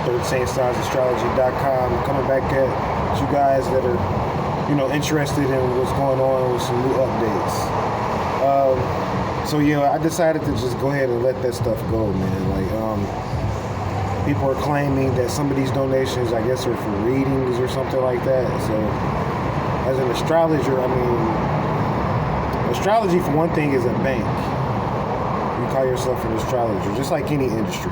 author at SaintStarsAstrology.com. I'm coming back at you guys that are, interested in what's going on with some new updates. So I decided to just go ahead and let that stuff go, man. Like, people are claiming that some of these donations, I guess, are for readings or something like that. So, as an astrologer, astrology, for one thing, is a bank. You call yourself an astrologer, just like any industry.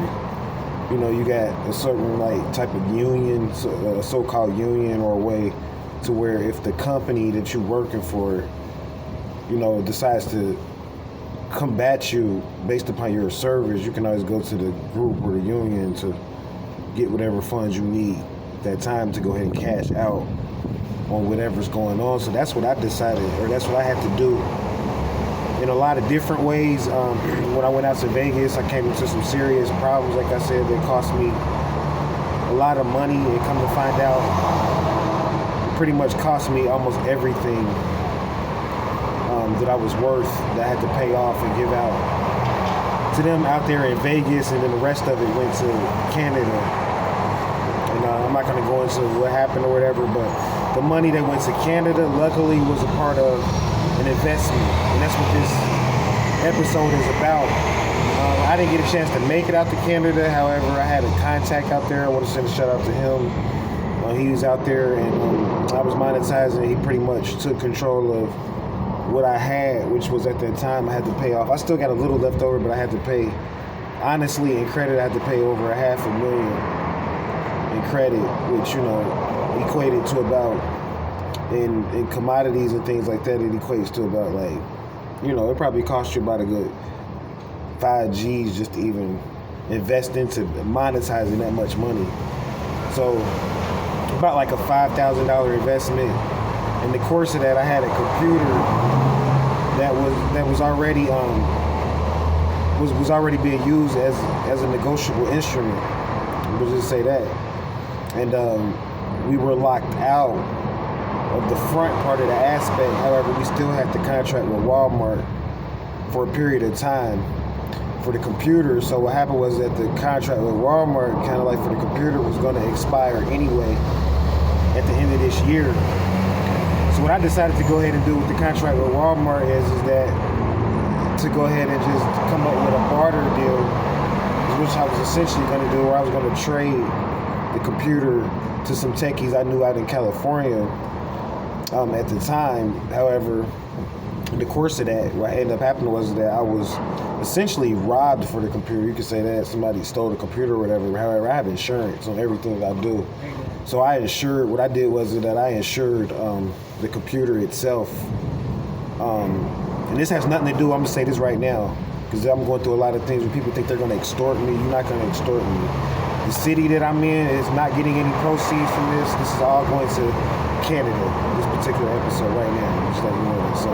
You got a certain type of union, a so-called union or a way to where if the company that you're working for, decides to combat you based upon your service, you can always go to the group or the union to get whatever funds you need at that time to go ahead and cash out on whatever's going on. So that's what I decided, or that's what I had to do in a lot of different ways. When I went out to Vegas, I came into some serious problems. Like I said, they cost me a lot of money, and come to find out, it pretty much cost me almost everything that I was worth, that I had to pay off and give out to them out there in Vegas, and then the rest of it went to Canada. And I'm not going to go into what happened or whatever, but the money that went to Canada, luckily, was a part of an investment, and that's what this episode is about. I didn't get a chance to make it out to Canada. However, I had a contact out there. I want to send a shout out to him. He was out there, and I was monetizing. He pretty much took control of what I had, which was at that time I had to pay off. I still got a little left over, but I had to pay, honestly, in credit, I had to pay over $500,000 in credit, which, equated to about, in commodities and things like that, it equates to about it probably cost you about a good 5 G's just to even invest into monetizing that much money. So about a $5,000 investment. In the course of that, I had a computer that was already was already being used as a negotiable instrument. We'll just say that. And we were locked out of the front part of the aspect. However, we still had to contract with Walmart for a period of time for the computer. So what happened was that the contract with Walmart, kind of for the computer, was going to expire anyway at the end of this year. So what I decided to go ahead and do with the contract with Walmart is that to go ahead and just come up with a barter deal, which I was essentially going to do, where I was going to trade the computer to some techies I knew out in California at the time. However, in the course of that, what ended up happening was that I was essentially robbed for the computer. You could say that somebody stole the computer or whatever. However, I have insurance on everything that I do. So what I did was that I insured the computer itself. And this has nothing to do, I'm going to say this right now, because I'm going through a lot of things where people think they're going to extort me. You're not going to extort me. The city that I'm in is not getting any proceeds from this. This is all going to Canada, this particular episode right now. I'm just letting you know that. So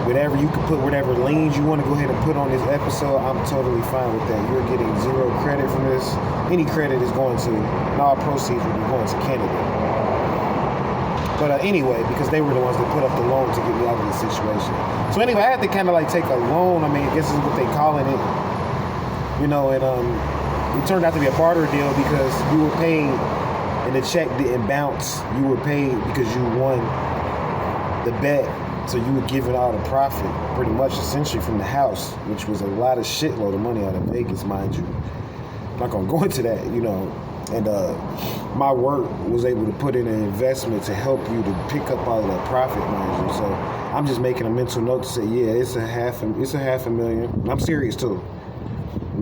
whatever, you can put whatever liens you want to go ahead and put on this episode, I'm totally fine with that. You're getting zero credit from this. Any credit is going to, and all proceeds will be going to Canada. But anyway, because they were the ones that put up the loan to get me out of this situation. So anyway, I had to kind of take a loan. I guess this is what they calling it. And it turned out to be a barter deal because you were paid and the check didn't bounce. You were paid because you won the bet. So you were giving all the profit, pretty much, essentially, from the house, which was a lot of shitload of money out of Vegas, mind you. I'm not going to go into that, And my work was able to put in an investment to help you to pick up all of that profit, mind you. So I'm just making a mental note to say, yeah, it's a $500,000. And I'm serious, too.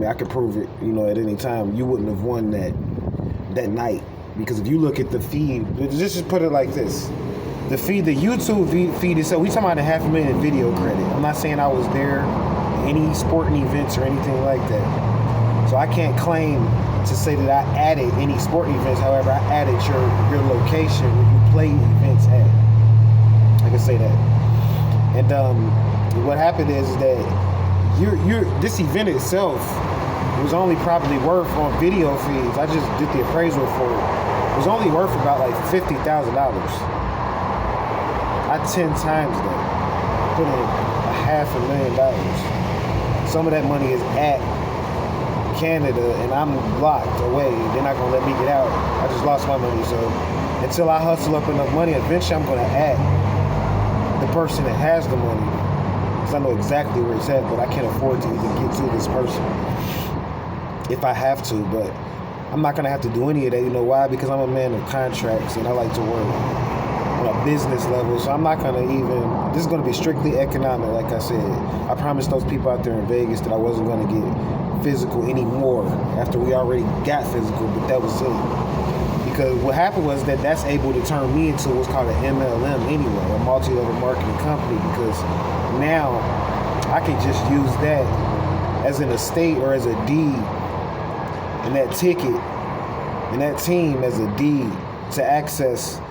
I could prove it, at any time. You wouldn't have won that night. Because if you look at the feed, just put it like this. The feed, the YouTube feed itself, we talking about $500,000 video credit. I'm not saying I was there, any sporting events or anything like that. So I can't claim to say that I added any sporting events. However, I added your location where you play events at. I can say that. And what happened is that this event itself was only probably worth on video feeds. I just did the appraisal for it. It was only worth about $50,000. I 10 times that. Put in $500,000. Some of that money is at Canada and I'm locked away. They're not gonna let me get out. I just lost my money, so until I hustle up enough money, eventually I'm gonna add the person that has the money, because I know exactly where it's at, but I can't afford to even get to this person if I have to. But I'm not gonna have to do any of that. You know why? Because I'm a man of contracts and I like to work on a business level. So I'm not gonna even, this is gonna be strictly economic. Like I said, I promised those people out there in Vegas that I wasn't gonna get physical anymore after we already got physical, but that was it. Because what happened was that's able to turn me into what's called an MLM anyway, a multi-level marketing company, because now I can just use that as an estate or as a deed, and that ticket and that team as a deed to access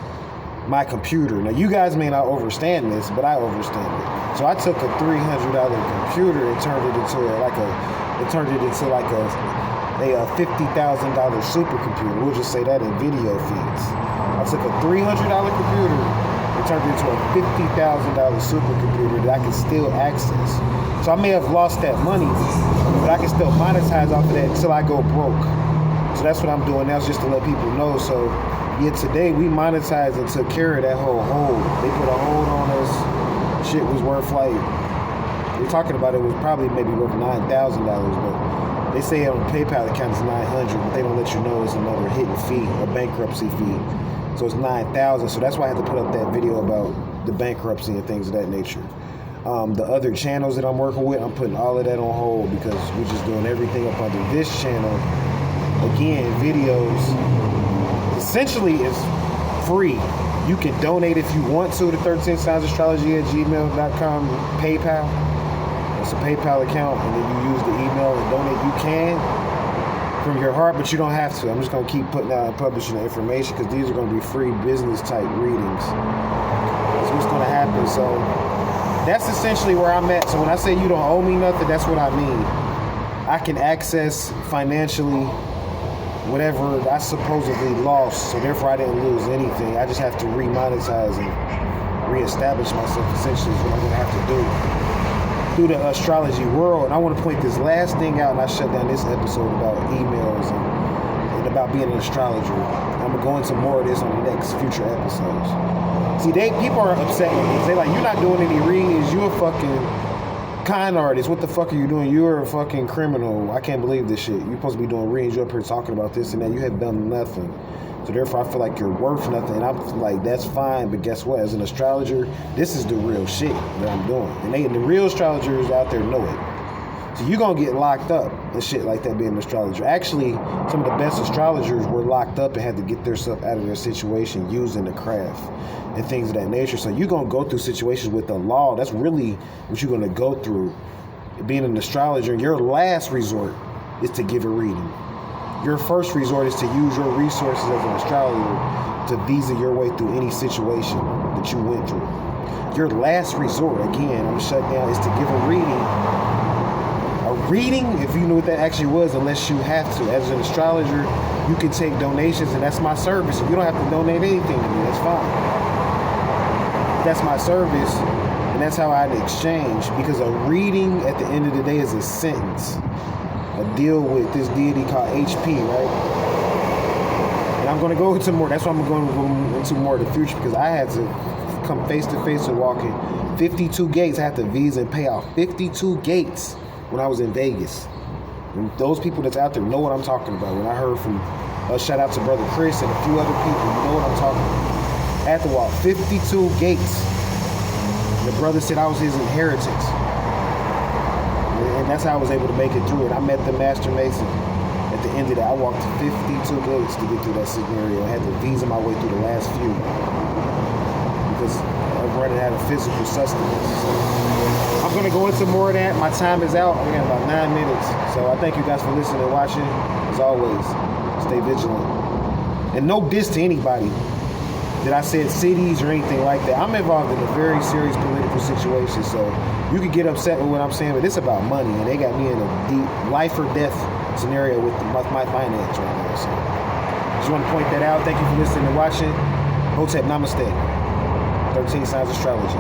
my computer. Now you guys may not understand this, but I understand it. So I took a $300 computer and turned it into a $50,000 supercomputer. We'll just say that in video feeds. I took a $300 computer and turned it into a $50,000 supercomputer that I can still access. So I may have lost that money, but I can still monetize off of that until I go broke. So that's what I'm doing now, is just to let people know. So yeah, today we monetized and took care of that whole hold. They put a hold on us. Shit was worth like, we're talking about it was probably maybe worth $9,000, but they say on the PayPal account it's $900, but they don't let you know it's another hidden fee, a bankruptcy fee. So it's $9,000. So that's why I had to put up that video about the bankruptcy and things of that nature. The other channels that I'm working with, I'm putting all of that on hold because we're just doing everything up under this channel. Again, videos essentially is free. You can donate if you want to 13signsastrology@gmail.com PayPal. It's a PayPal account, and then you use the email and donate. You can from your heart, but you don't have to. I'm just going to keep putting out and publishing the information because these are going to be free business type readings. That's what's going to happen. So that's essentially where I'm at. So when I say you don't owe me nothing, that's what I mean. I can access financially whatever I supposedly lost, so therefore I didn't lose anything. I just have to remonetize and reestablish myself, essentially, is what I'm going to have to do through the astrology world. And I want to point this last thing out, and I shut down this episode about emails and about being an astrologer. I'm going to go into more of this on the next future episodes. See, people are upset with me. They're like, you're not doing any readings, you a fucking con artist. What the fuck are you doing? You're a fucking criminal. I can't believe this shit. You're supposed to be doing readings. You're up here talking about this and that. You have done nothing. So therefore, I feel like you're worth nothing. And I'm like, that's fine. But guess what? As an astrologer, this is the real shit that I'm doing. And the real astrologers out there know it. So you're going to get locked up and shit like that being an astrologer. Actually, some of the best astrologers were locked up and had to get themselves out of their situation using the craft and things of that nature. So you're going to go through situations with the law. That's really what you're going to go through. Being an astrologer, your last resort is to give a reading. Your first resort is to use your resources as an astrologer to visa your way through any situation that you went through. Your last resort, again, I'm shut down, is to give a reading. A reading, if you knew what that actually was, unless you have to. As an astrologer, you can take donations, and that's my service. You don't have to donate anything to me. That's fine. That's my service, and that's how I'd exchange. Because a reading, at the end of the day, is a sentence. A deal with this deity called HP, right? And I'm going to go into more. That's why I'm going to go into more of the future, because I had to come face to face with walking 52 gates. I had to visa and pay out 52 gates when I was in Vegas. And those people that's out there know what I'm talking about. When I heard from, shout out to Brother Chris and a few other people, you know what I'm talking about. I had to walk 52 gates. And the brother said I was his inheritance. And that's how I was able to make it through it. I met the Master Mason. At the end of that, I walked 52 gates to get through that scenario. I had to visa my way through the last few because I'm running out of physical sustenance. So I'm going to go into more of that. My time is out. We got about 9 minutes. So I thank you guys for listening and watching. As always, stay vigilant. And no diss to anybody that I said cities or anything like that. I'm involved in a very serious political situation, so you could get upset with what I'm saying, but it's about money, and they got me in a deep life or death scenario with my finance right now. So just want to point that out. Thank you for listening and watching. Hotep, namaste. 13 Signs Astrology.